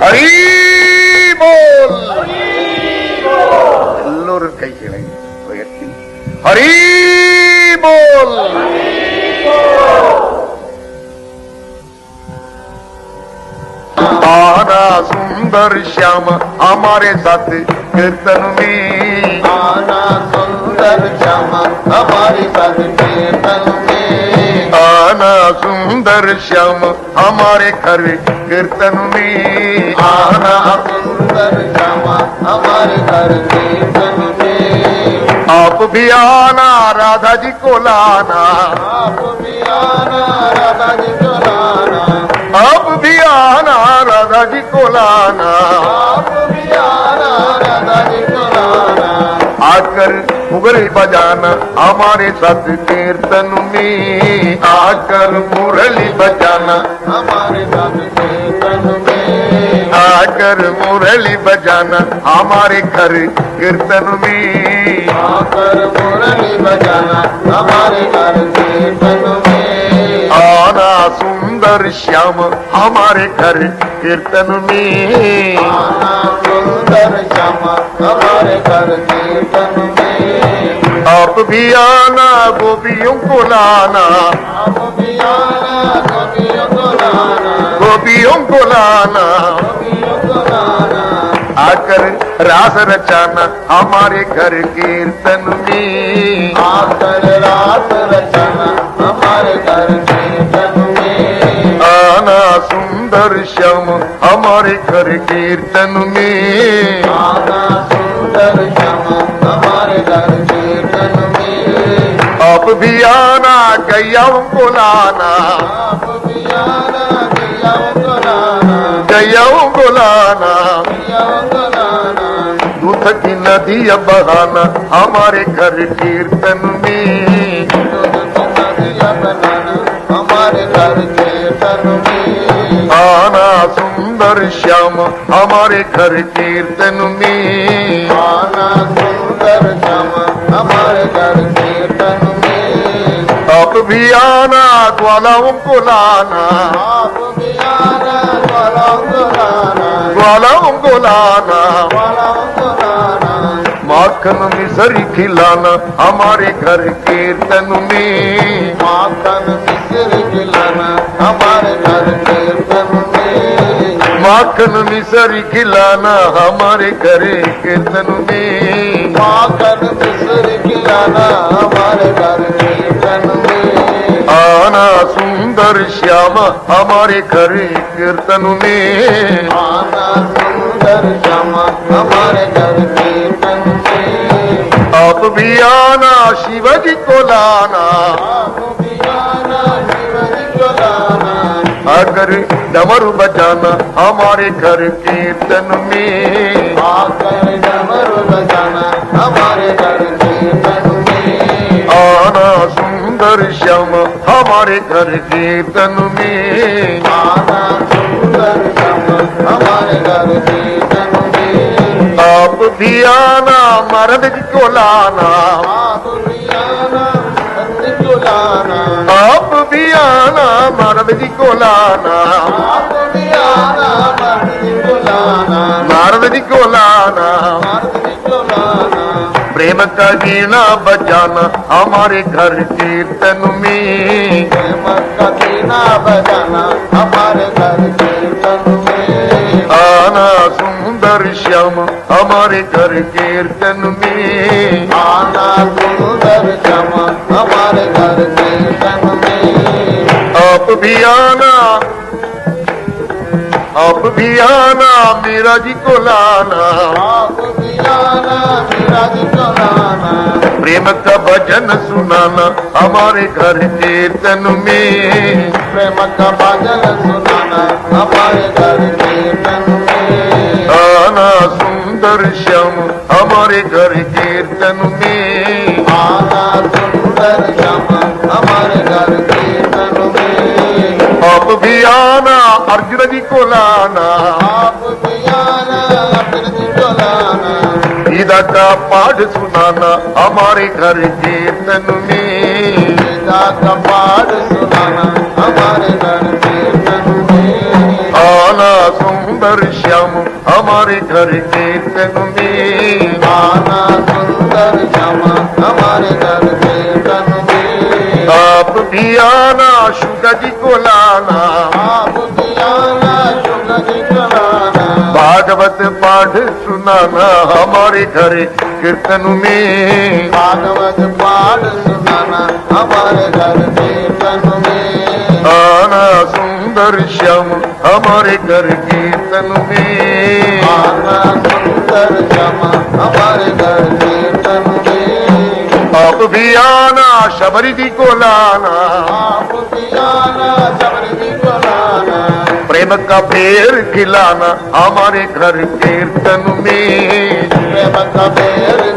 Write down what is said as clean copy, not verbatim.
हरी बोल எல்லோரும் கைகளை உயர்த்தி हरी बोल आना सुंदर श्याम हमारे साथ कीर्तन में आना सुंदर श्याम हमारे साथ कीर्तन में आना सुंदर श्याम हमारे घर कीर्तन में आना सुंदर श्याम हमारे घर कीर्तन में आप भी आना राधा जी को लाना आप भी आना राधा जी को लाना आप भी आना राधा जी को लाना आप भी आना राधा जी को लाना आकर मुरली बजाना हमारे साथ कीर्तन में आकर मुरली बजाना हमारे साथ कीर्तन में आकर मुरली बजाना हमारे घर कीर्तन में आकर मुरली बजाना हमारे घर कीर्तन में आना सुंदर श्याम हमारे घर कीर्तन में आना सुंदर श्याम हमारे घर कीर्तन में आप भी आना गोपियों को लाना आप भी आना गोपियों को लाना गोपियों को लाना गोपियों को लाना आकर रास रचाना हमारे घर कीर्तन में आकर रात रचना हमारे घर कीर्तन में आना सुंदर श्याम हमारे घर कीर्तन में आना सुंदर श्याम हमारे घर कीर्तन में आप भी आना गैयाओं को लाना आप भी आना गैयाओं को लाना गैयाओं को लाना गैयाओं को लाना दूध की नदी बहाना हमारे घर कीर्तन में दूध की नदियाँ बनाना हमारे घर कीर्तन में आना सुंदर श्याम हमारे घर कीर्तन में आना सुंदर श्याम हमारे घर कीर्तन में आप भी आना ग्वालाओं को लाना आप भी आना ग्वालों को लाना ग्वालाओं को लाना ग्वालों को लाना माखन मिसरी खिलाना हमारे घर कीर्तन में माखन मिश्री खिलाना हमारे घर कीर्तन में माखन मिसरी खिलाना हमारे घर कीर्तन में माखन मिश्री खिलाना हमारे घर कीर्तन में आना सुंदर श्याम हमारे घर कीर्तन में आना सुंदर श्याम हमारे घर कीर्तन में आप भी आना शिवजी को लाना आप भी आना शिवजी को लाना आकर डमरू बजाना हमारे घर कीर्तन में आकर डमरू बजाना हमारे घर कीर्तन में आना सुंदर श्याम हमारे घर कीर्तन में आना सुंदर श्याम हमारे घर कीर्तन में आप भी आना मर्द जी को लाना आप भी आना भक्ति को लाना आप भी आना मर्द जी को लाना आप भी आना भक्ति को लाना नारद जी को लाना भक्ति को लाना प्रेम का वीणा बजाना हमारे घर कीर्तन में प्रेम का वीणा बजाना हमारे घर कीर्तन में आना सुंदर श्याम हमारे घर कीर्तन में आना सुंदर श्याम हमारे घर कीर्तन में आप भी आना मीरा जी को लाना आप भी आना मीरा जी को लाना प्रेम का भजन सुनाना हमारे घर कीर्तन में प्रेम का भजन सुनाना हमारे घर कीर्तन में आना सुंदर श्याम हमारे घर कीर्तन में आना सुंदर श्याम हमारे घर कीर्तन में आप भी आना अर्जुन जी को लाना आप भी आना अर्जुन जी को लाना गीता का पाठ सुनाना हमारे घर कीर्तन में गीता का पाठ सुनाना हमारे घर कीर्तन में आना सुंदर सुंदर श्याम हमारे घर कीर्तन में। आना सुंदर श्यामा हमारे घर कीर्तन में। आप भी आना शुग जी को लाना, आप भी आना शुग जी को लाना। भागवत पाठ सुनाना हमारे घर कीर्तन में। भागवत पाठ सुनाना हमारे घर कीर्तन में। आना सुंदर श्याम हमारे घर कीर्तन में। आना सुंदर श्यामा हमारे घर कीर्तन में। आप भी आना शबरी जी को लाना, आप भी आना शबरी जी को लाना। प्रेम का पेड़ खिलाना हमारे घर कीर्तन में। प्रेम का पेड़